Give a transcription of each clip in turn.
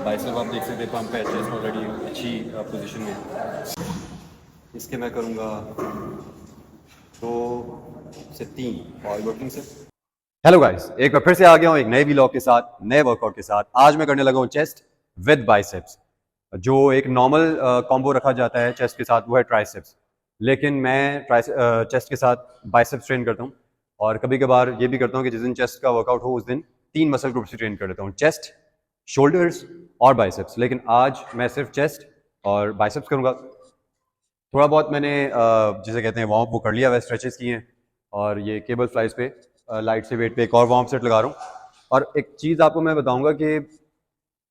Bicep आप देख सकते हैं पंप है, चेस्ट ऑलरेडी अच्छी पोजीशन में है। इसके मैं करूँगा 2 से 3 और वर्किंग से। हेलो गाइस, एक बार फिर से आ गया हूँ एक नए व्लॉग के साथ, नए वर्कआउट के साथ। आज मैं करने लगा हूँ चेस्ट विद बाइसेप्स। जो एक नॉर्मल कॉम्बो रखा जाता है चेस्ट के साथ वो है ट्राइसेप्स, लेकिन मैं चेस्ट के साथ बाइसेप्स ट्रेन करता हूँ। और कभी कभार ये भी करता हूँ कि जिस दिन चेस्ट का वर्कआउट हो उस दिन 3 मसल ग्रुप से ट्रेन कर देता हूँ, चेस्ट, शोल्डर्स और बाइसेप्स। लेकिन आज मैं सिर्फ चेस्ट और बाइसेप्स करूँगा। थोड़ा बहुत मैंने जिसे कहते हैं वार्म अप वो कर लिया, वह स्ट्रेचेस किए हैं और ये केबल फ्लाइज पे लाइट से वेट पे एक और वार्म सेट लगा रहा हूँ। और एक चीज़ आपको मैं बताऊंगा कि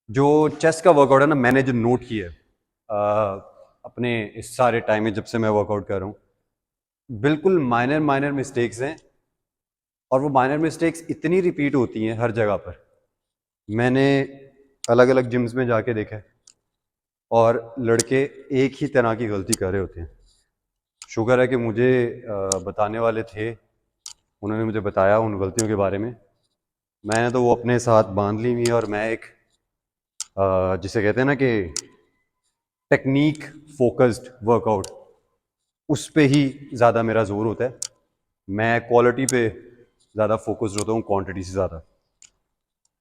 जो चेस्ट का वर्कआउट है ना, मैंने जो नोट किया है अपने इस सारे टाइम में जब से मैं वर्कआउट कर रहा हूँ, बिल्कुल माइनर माइनर मिस्टेक्स हैं। और वो माइनर मिस्टेक्स इतनी रिपीट होती हैं हर जगह पर। मैंने अलग अलग जिम्स में जाके देखा है और लड़के एक ही तरह की गलती कर रहे होते हैं। शुक्र है कि मुझे बताने वाले थे, उन्होंने मुझे बताया उन गलतियों के बारे में। मैंने तो वो अपने साथ बांध ली हुई है और मैं एक जिसे कहते हैं ना कि टेक्निक फोकस्ड वर्कआउट, उस पे ही ज़्यादा मेरा जोर होता है। मैं क्वालिटी पे ज़्यादा फोकस्ड होता हूँ क्वांटिटी से ज़्यादा।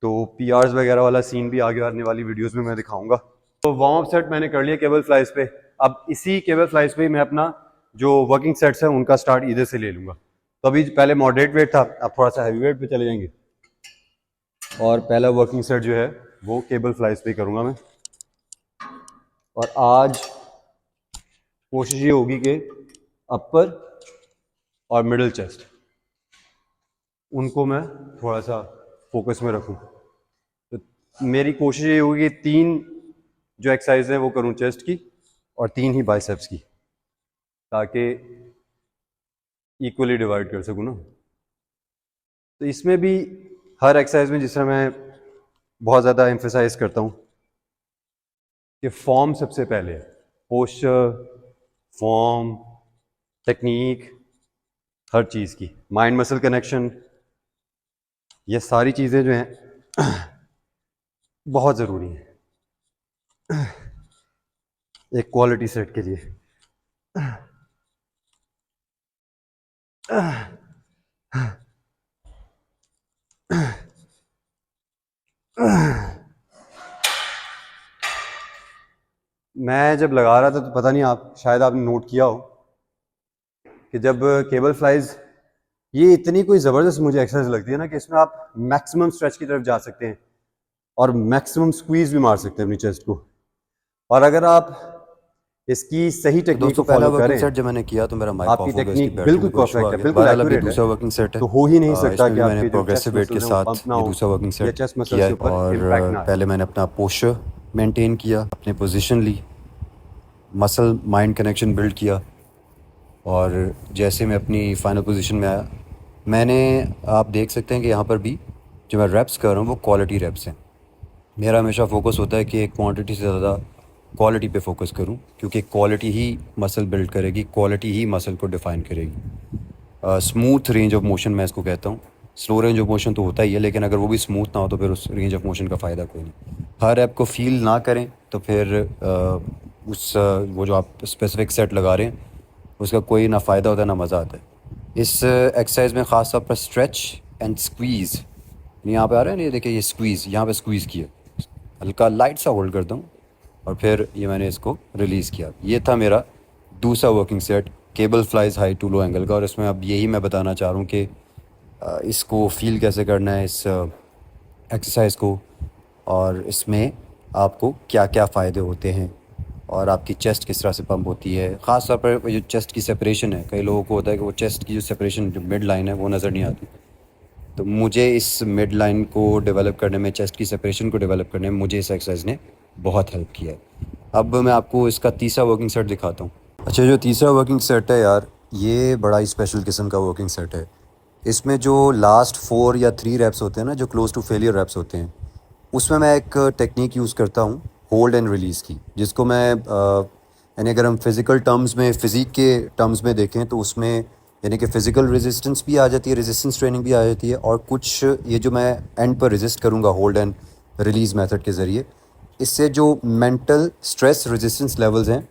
तो पीआरस वगैरह वाला सीन भी आगे आने वाली वीडियोस में मैं दिखाऊंगा। तो वार्म अप सेट मैंने कर लिया केबल फ्लाइज पे। अब इसी केबल फ्लाइज पे मैं अपना जो वर्किंग सेट्स है उनका स्टार्ट इधर से ले लूँगा। तो अभी पहले मॉडरेट वेट था, अब थोड़ा सा हैवी वेट पे चले जाएंगे। और पहला वर्किंग सेट जो है वो केबल फ्लाइज पे करूँगा मैं। और आज कोशिश ये होगी कि अपर और मिडिल चेस्ट उनको मैं थोड़ा सा फोकस में रखूं। तो मेरी कोशिश ये होगी कि 3 जो एक्सरसाइज हैं वो करूं चेस्ट की और 3 ही बाइसेप्स की, ताकि इक्वली डिवाइड कर सकूं ना। तो इसमें भी हर एक्सरसाइज में जिस तरह मैं बहुत ज़्यादा एम्फेसाइज करता हूं कि फॉर्म सबसे पहले है। पोस्चर, फॉर्म, टेक्निक, हर चीज़ की माइंड मसल कनेक्शन, ये सारी चीज़ें जो हैं बहुत ज़रूरी हैं एक क्वालिटी सेट के लिए। मैं जब लगा रहा था तो पता नहीं, आप शायद आपने नोट किया हो कि जब केबल फ्लाइज, ये इतनी कोई ज़बरदस्त मुझे एक्सरसाइज लगती है ना कि इसमें आप मैक्सिमम स्ट्रेच की तरफ जा सकते हैं और मैक्सिमम स्क्वीज भी मार सकते हैं अपनी चेस्ट को। और अगर आप इसकी सही टेक्निक को दोस्तों, पहला फॉलो वर्किंग करें, सेट जब मैंने किया तो मेरा माइक आपकी ऑफ हो गया, इसकी टेक्निक बैटरी बिल्कुल में कोई इशू आ परफेक्ट है, गया। बिल्कुल बहरहाल अभी एक्यूरेट है, दूसरा वर्किंग सेट है। तो हो ही नहीं सकता इसमें कि भी मैंने आपके जो प्रोग्रेसिव चेस्ट वेट के मसल्स हैं वो साथ पंप ना ये हो दूसरा वर्किंग या सेट चेस्ट मसल्स किया के है। ऊपर और इम्पैक्ट ना आए। पहले मैंने अपना पोस्चर मेंटेन किया, अपने पोजीशन ली, मसल माइंड कनेक्शन बिल्ड किया। और जैसे मैं अपनी फाइनल पोजीशन में आया, मैंने, आप देख सकते हैं कि यहाँ पर भी जो मैं रेप्स कर रहा हूँ वो क्वालिटी रेप्स हैं। मेरा हमेशा फोकस होता है कि क्वांटिटी से ज़्यादा क्वालिटी पे फोकस करूं, क्योंकि क्वालिटी ही मसल बिल्ड करेगी, क्वालिटी ही मसल को डिफ़ाइन करेगी। स्मूथ रेंज ऑफ मोशन मैं इसको कहता हूँ। स्लो रेंज ऑफ मोशन तो होता ही है, लेकिन अगर वो भी स्मूथ ना हो तो फिर उस रेंज ऑफ मोशन का फ़ायदा कोई नहीं। हर ऐप को फील ना करें तो फिर वो जो आप स्पेसिफिक सेट लगा रहे हैं उसका कोई ना फ़ायदा होता है ना मज़ा आता है। इस एक्सरसाइज में ख़ास तौर पर स्ट्रेच एंड स्क्वीज़, यहाँ पे आ रहा है ना, ये देखिए, ये स्क्वीज़, यहाँ पे स्क्वीज़ किया, हल्का लाइट सा होल्ड करता हूँ और फिर ये मैंने इसको रिलीज़ किया। ये था मेरा दूसरा working set cable flies high to low angle का। और इसमें अब यही मैं बताना चाह रहा हूँ कि इसको फील कैसे करना है, इस एक्सरसाइज को, और इसमें आपको क्या क्या फ़ायदे होते हैं और आपकी चेस्ट किस तरह से पंप होती है। ख़ास तौर पर जो चेस्ट की सेपरेशन है, कई लोगों को होता है कि वो चेस्ट की जो सेपरेशन, जो मिड लाइन है, वो नज़र नहीं आती। तो मुझे इस मिड लाइन को डेवलप करने में, चेस्ट की सेपरेशन को डेवलप करने में मुझे इस एक्सरसाइज ने बहुत हेल्प किया है। अब मैं आपको इसका तीसरा वर्किंग सेट दिखाता हूँ। अच्छा, जो तीसरा वर्किंग सेट है यार, ये बड़ा ही स्पेशल किस्म का वर्किंग सेट है। इसमें जो लास्ट 4 या 3 रैप्स होते हैं ना, जो क्लोज टू फेलियर रैप्स होते हैं, उसमें मैं एक टेक्निक यूज़ करता हूँ होल्ड एंड रिलीज़ की, जिसको मैं यानी अगर हम फिज़िकल टर्म्स में, फ़िज़ीक के टर्म्स में देखें तो उसमें यानी कि फ़िज़िकल रेजिस्टेंस भी आ जाती है, रेजिस्टेंस ट्रेनिंग भी आ जाती है, और कुछ ये जो मैं एंड पर रेजिस्ट करूँगा होल्ड एंड रिलीज़ मेथड के ज़रिए, इससे जो मेंटल स्ट्रेस रेजिस्टेंस लेवल्स हैं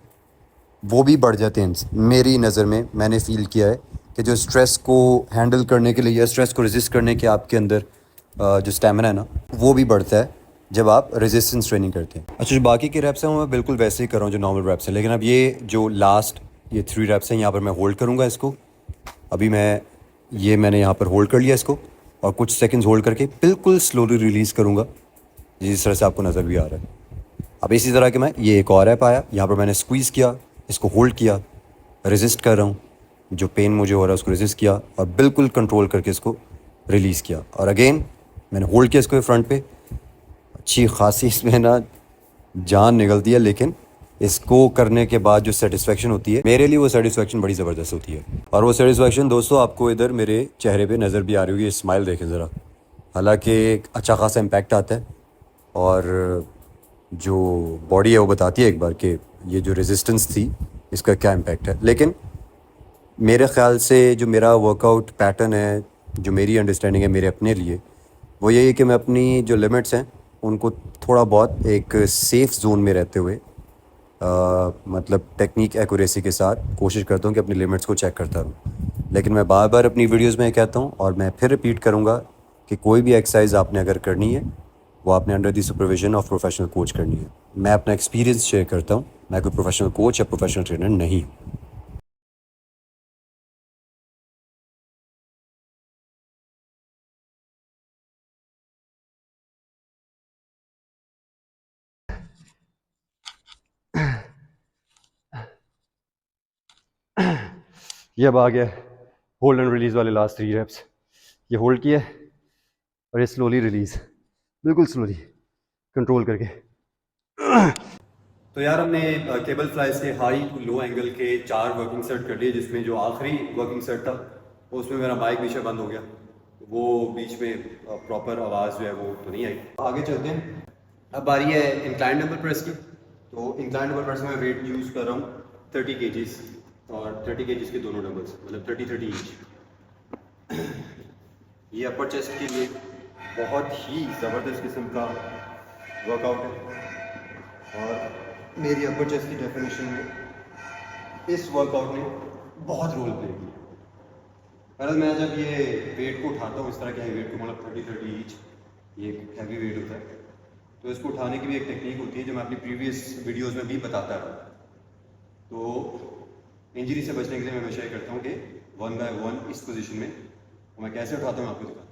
वो भी बढ़ जाते हैं। मेरी नज़र में मैंने फ़ील किया है कि जो स्ट्रेस को हैंडल करने के लिए या स्ट्रेस को रेजिस्ट करने के आपके अंदर जो स्टेमिना है ना वो भी बढ़ता है जब आप रेजिस्टेंस ट्रेनिंग करते हैं। अच्छा, जो बाकी के रैप्स हैं वो मैं बिल्कुल वैसे ही कर रहा हूँ जो नॉर्मल रैप्स हैं, लेकिन अब ये जो लास्ट ये 3 रैप्स हैं यहाँ पर मैं होल्ड करूँगा इसको। अभी मैंने यहाँ पर होल्ड कर लिया इसको और कुछ सेकंड्स होल्ड करके बिल्कुल स्लोली रिलीज़ करूँगा जिस तरह से आपको नज़र भी आ रहा है। अब इसी तरह के मैं ये एक और ऐप आया, यहाँ पर मैंने स्क्वीज़ किया, इसको होल्ड किया, रेजिस्ट कर रहा हूँ, जो पेन मुझे हो रहा है उसको रेजिस्ट किया और बिल्कुल कंट्रोल करके इसको रिलीज़ किया और अगेन मैंने होल्ड किया इसको फ्रंट पे। अच्छी खासी इसमें ना जान निकलती है, लेकिन इसको करने के बाद जो सेटिस्फेक्शन होती है मेरे लिए वो सेटिस्फेक्शन बड़ी ज़बरदस्त होती है। और वो सेटिस्फेक्शन दोस्तों आपको इधर मेरे चेहरे पे नज़र भी आ रही होगी, स्माइल देखें ज़रा। हालांकि एक अच्छा खासा इम्पैक्ट आता है और जो बॉडी है वो बताती है एक बार कि ये जो रेजिस्टेंस थी इसका क्या इम्पैक्ट है। लेकिन मेरे ख़्याल से जो मेरा वर्कआउट पैटर्न है, जो मेरी अंडरस्टैंडिंग है मेरे अपने लिए, वो यही है कि मैं अपनी जो लिमिट्स हैं उनको थोड़ा बहुत एक सेफ़ जोन में रहते हुए मतलब टेक्निक एक्यूरेसी के साथ कोशिश करता हूँ कि अपनी लिमिट्स को चेक करता रहूँ। लेकिन मैं बार बार अपनी वीडियोस में कहता हूँ और मैं फिर रिपीट करूँगा कि कोई भी एक्सरसाइज आपने अगर करनी है वो आपने under the supervision of professional coach करनी है। मैं अपना एक्सपीरियंस शेयर करता हूँ, मैं कोई प्रोफेशनल कोच या प्रोफेशनल ट्रेनर नहीं हूँ। ये अब आ गया होल्ड एंड रिलीज़ वाले लास्ट 3 रेप्स। ये होल्ड किया और ये स्लोली रिलीज़, बिल्कुल स्लोली कंट्रोल करके। तो यार हमने केबल फ्लाइज के हाई टू लो एंगल के 4 वर्किंग सेट कर लिए, जिसमें जो आखिरी वर्किंग सेट था उसमें मेरा माइक पीछे बंद हो गया, वो बीच में प्रॉपर आवाज़ जो है वो तो नहीं आई। आगे चलते हैं। अब बारी है इंक्लाइन डंबल प्रेस की। तो इंक्लाइन डंबल प्रेस में मैं वेट यूज़ कर रहा हूँ 30 केजीज और 30 केजीज के दोनों डंबल्स, मतलब 30-30 ईच। ये अपर चेस्ट के लिए बहुत ही ज़बरदस्त किस्म का वर्कआउट है और मेरी अपर चेस्ट की डेफिनेशन में इस वर्कआउट ने बहुत रोल प्ले किया। पहले मैं जब ये वेट को उठाता हूँ इस तरह के वेट को, मतलब 30-30 ईच, ये हैवी वेट होता है, तो इसको उठाने की भी एक टेक्निक होती है जो मैं अपनी प्रीवियस वीडियोस में भी बताता रहा। तो इंजरी से बचने के लिए मैं हमेशा ये करता हूँ कि 1 बाय 1 इस पोजीशन में मैं कैसे उठाता हूँ आपको दिखाता हूँ।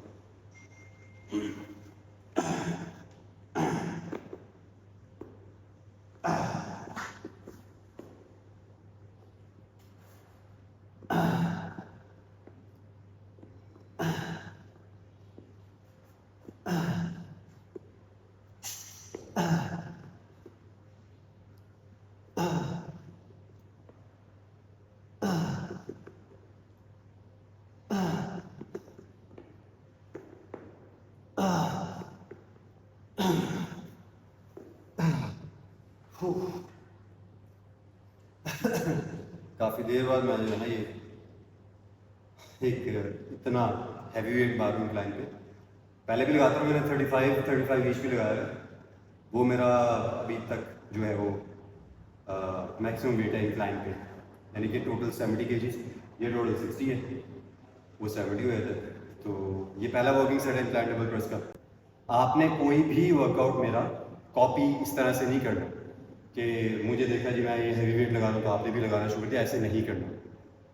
काफ़ी देर बाद मैं जो है ना ये एक इतना हैवी वेट मार रहा हूँ क्लाइंब पे। पहले भी लगाता हूँ, मैंने 35 ईच भी लगाया है। वो मेरा अभी तक जो है वो मैक्सिमम वेट है इंक्लाइन पे, यानी कि टोटल 70 केजीज, ये टोटल 60 है, वो 70 हो जाता है। तो ये पहला वर्किंग सेट है इंक्लाइन डबल प्रेस का। आपने कोई भी वर्कआउट मेरा कॉपी इस तरह से नहीं करना कि मुझे देखा जी मैं ये हैवी वेट लगा रहा हूँ तो आपने भी लगाना शुरू कर दिया, ऐसे नहीं करना।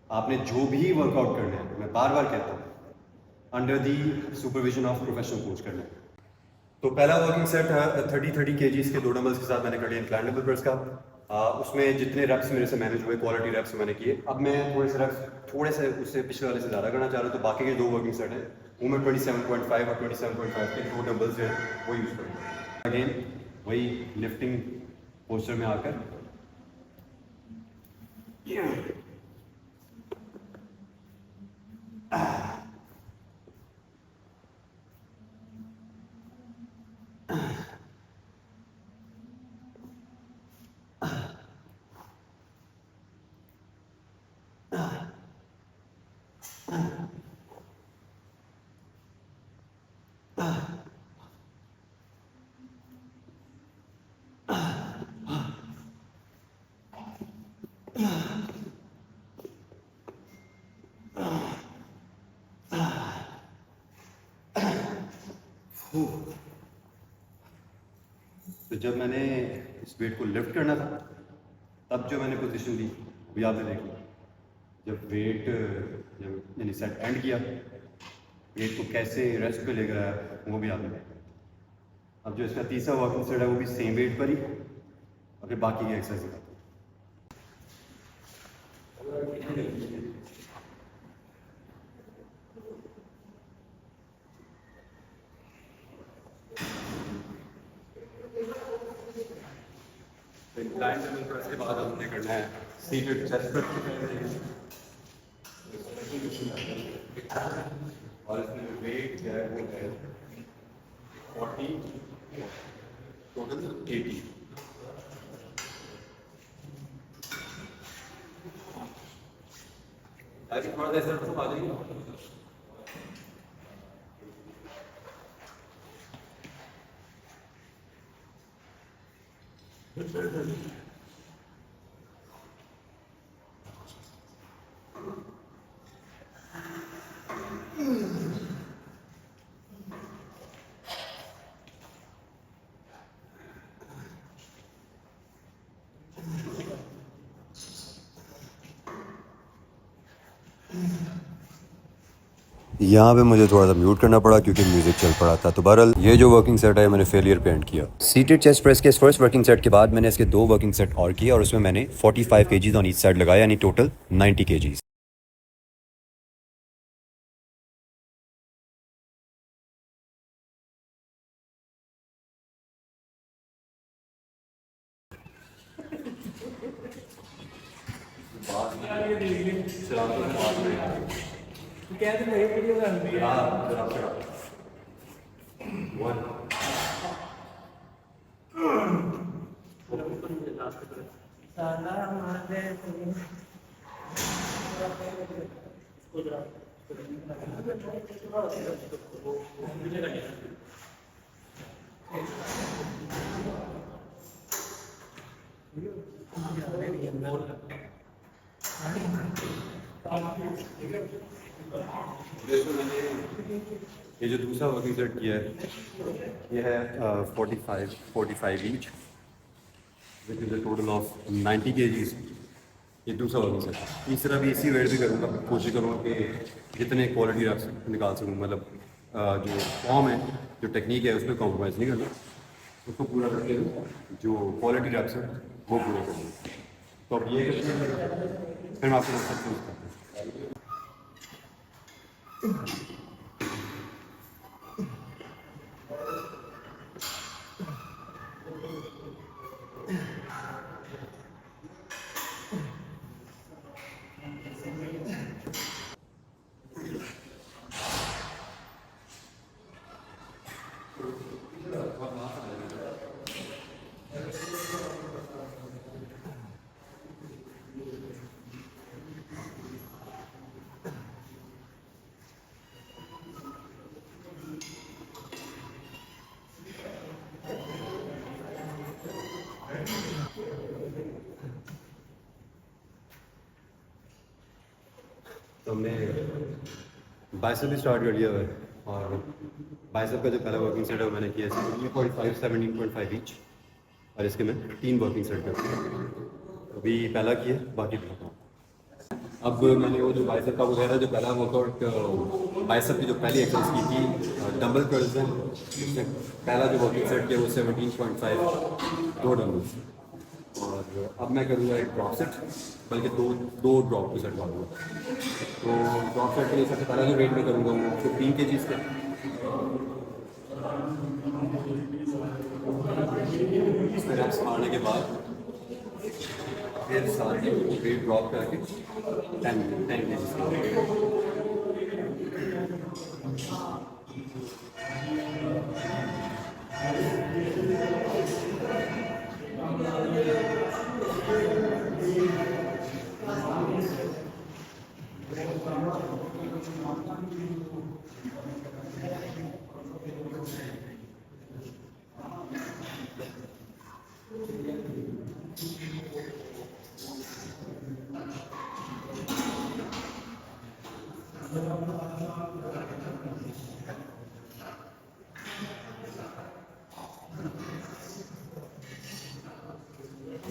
आपने जो भी वर्कआउट करना है, मैं बार बार कहता हूँ, under the supervision of professional coach करना है। तो पहला वर्किंग सेट है 30 केजीज के 2 डंबल्स के साथ मैंने कर लिया इंक्लाइन डंबल प्रेस का। उसमें जितने रेप्स मेरे से मैनेज हुए क्वालिटी रेप्स मैंने किए। अब मैं थोड़े से रेप्स थोड़े से उससे पिछले वाले से ज़्यादा करना चाह रहा हूँ, तो बाकी के 2 वर्किंग सेट है वो मैं 27.5 और 27.5 के 2 डंबल्स जो है वो यूज़ करूँगा। अगेन वही लिफ्टिंग पोस्चर में आकर तो जब मैंने इस वेट को लिफ्ट करना था तब जो मैंने पोजीशन ली वो आपने देख ली। जब वेट जब मैंने सेट एंड किया, वेट को कैसे रेस्ट पे लेकर आया वो भी आपने देखा। अब जो इसका तीसरा वर्किंग सेट है वो भी सेम वेट पर ही, और फिर बाकी की एक्सरसाइज दिखाता हूँ। इंक्लाइन डबल प्रेस के बाद हमने करना है सीटेड चेस्ट प्रेस, और इसमें वेट जो है वो है 40, टोटल 80। अभी थोड़ा सा ऐसा आ जाएगी। यहाँ पे मुझे थोड़ा सा म्यूट करना पड़ा क्योंकि म्यूजिक चल पड़ा था। तो बहरहाल ये जो वर्किंग सेट है मैंने फेलियर पे एंड किया। सीटेड चेस्ट प्रेस के इस फर्स्ट वर्किंग सेट के बाद मैंने इसके 2 वर्किंग सेट और किए और उसमें मैंने 45 केजीज ऑन ईच साइड लगाया, यानी टोटल 90 केजीज। ये जो दूसरा वर्किंग सेट किया है ये है 45 each, which is a total of 90 KGs. ये दूसरा वर्किंग सेट। तीसरा भी इसी वेट पे करूँगा, कोशिश करूँगा कि जितने क्वालिटी रख निकाल सकूँ, मतलब जो फॉर्म है, जो टेक्निक है, उसमें कॉम्प्रोमाइज़ नहीं करना, उसको पूरा करके जो क्वालिटी रैप्स है वो पूरे करना। तो अब ये फिर मैं आपको सब कुछ करता हूँ। तो हमने बाइसेप भी स्टार्ट कर दिया है, और बाइसेप का जो पहला वर्किंग सेट है वो मैंने किया है 45 17.5 ईच, और इसके मैं 3 वर्किंग सेट करता हूँ। अभी पहला किया, बाकी दिखाता हूँ। अब मैंने वो जो बाइसेप का वगैरह जो पहला वर्कआउट बाइसेप की जो पहली एक्सरसाइज की थी डंबल कर्ल्स हैं, उसमें पहला जो वर्किंग सेट किया वो 17.5 दो डंबल्स, और अब मैं करूँगा एक ड्रॉप सेट, बल्कि दो ड्रॉप के सेट मारूँगा। तो ड्रॉप सेट के लिए सबसे पहला जो वेट में करूँगा वो 15 केजीज का। इसमें रैप्स मारने के बाद फिर साथ ही वेट ड्रॉप करके 10 केजीज का।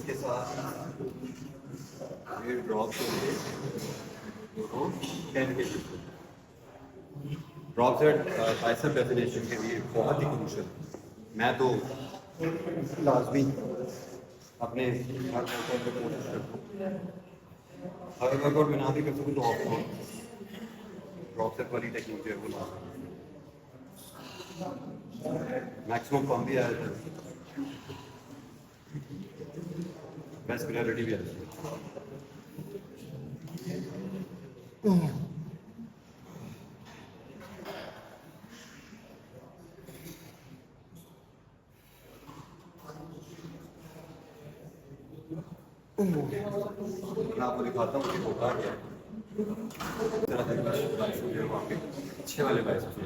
इसके साथ ये ड्रॉप करेंगे 10 के ड्रॉप सेट बाइसेप डेफिनेशन के लिए बहुत ही क्रूशियल। मैं तो लाजमी अपने हर वर्कआउट में कोशिश करता हूँ, हर वर्कआउट में ना भी कर सकूँ तो ऑफ ड्रॉप सेट वाली टेक्निक जो है वो ला मैक्सिमम कम भी आया था, बेस्ट क्लैरिटी भी आती है। मैं आपको दिखाता हूँ कि होता क्या है। वहाँ पे अच्छे वाले बाइसेप्स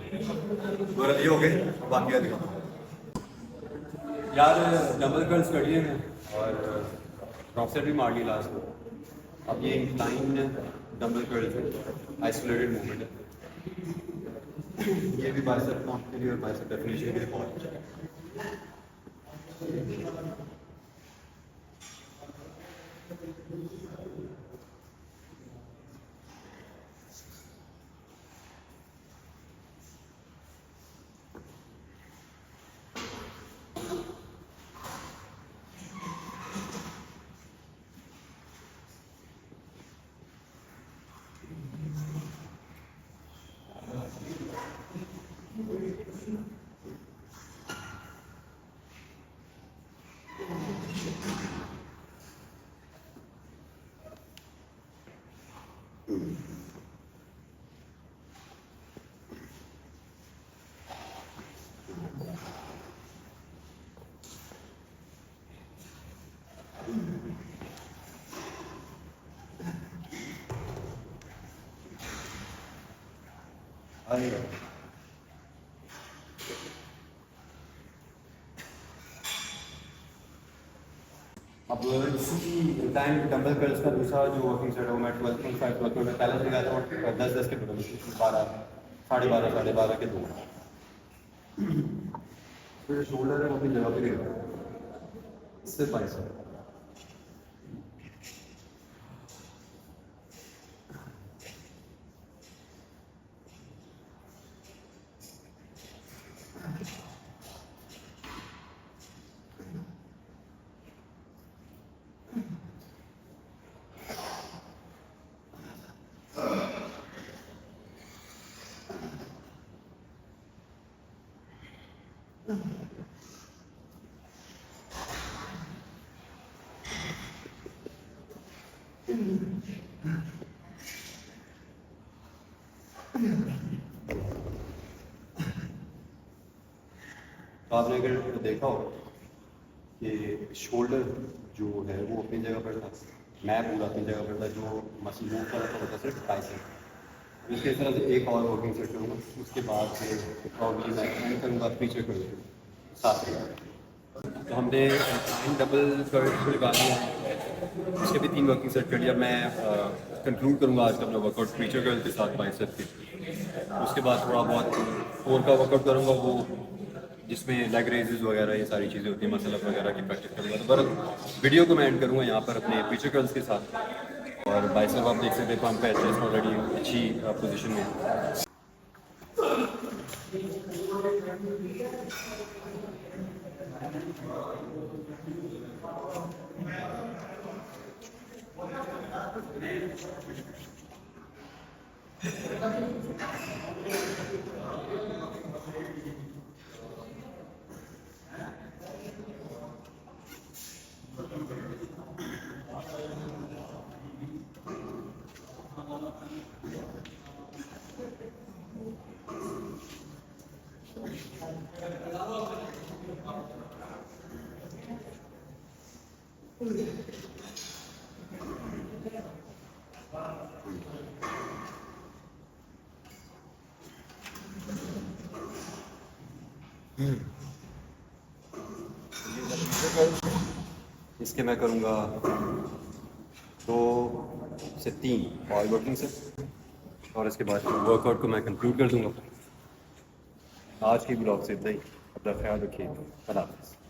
ये हो गए, बाकी वाले यार डबल कर्ल्स कर लिए हैं और ड्रॉप सेट भी मार ली लास्ट में। अब ये इंक्लाइन डबल कर्ल्स है, आइसोलेटेड मूवमेंट है। ये भी बाइसेप काउंट के लिए और बाइसेप डेफिनेशन के लिए बहुत अच्छा है। अब इसी टाइम डंबल कर्ल्स का दूसरा जो वर्किंग सेट है वो मैं 12.5 वर्कआउट में पहले लगाया था और 10 के टोटल 12 साढ़े बारह के दो। तो जो शोल्डर है वो अपनी जगह पे रहेगा, इससे बाइसेप तो आपने अगर देखा हो कि शोल्डर जो है वो अपनी जगह पर था, मैं पूरा अपनी जगह पर था, जो मसल मूव कर रहा था वो था सिर्फ बाइसेप। इसके तरह से एक और वर्किंग सेट करूँगा, उसके बाद फिर प्रॉब्लम मैं करूँगा पीछे कर साथ में। तो हमने डबल कर्ल्स को लगा दिया, इसके भी 3 वर्किंग सेट कर लिया। मैं कंक्लूड करूँगा आज का अपना वर्कआउट पीछे कर्ल के साथ बाइसेप के। उसके बाद थोड़ा बहुत कोर का वर्कआउट करूँगा, वो जिसमें लेग रेजेस वगैरह ये सारी चीज़ें होती हैं, मसल अप वगैरह की प्रैक्टिस करूँगा। तो पर वीडियो को मैं एंड करूँगा यहाँ पर अपने पीछे कर्ल्स के साथ। और बाइसेप आप देख सकते हैं पंप है, चेस्ट ऑलरेडी अच्छी पोजीशन में। इसके मैं करूँगा 2 से 3 पावर वर्किंग से, और इसके बाद वर्कआउट को मैं कंक्लूड कर दूँगा। आज की ब्लॉग से इतना ही, अपना ख्याल रखिए, अल्लाह हाफ़िज़।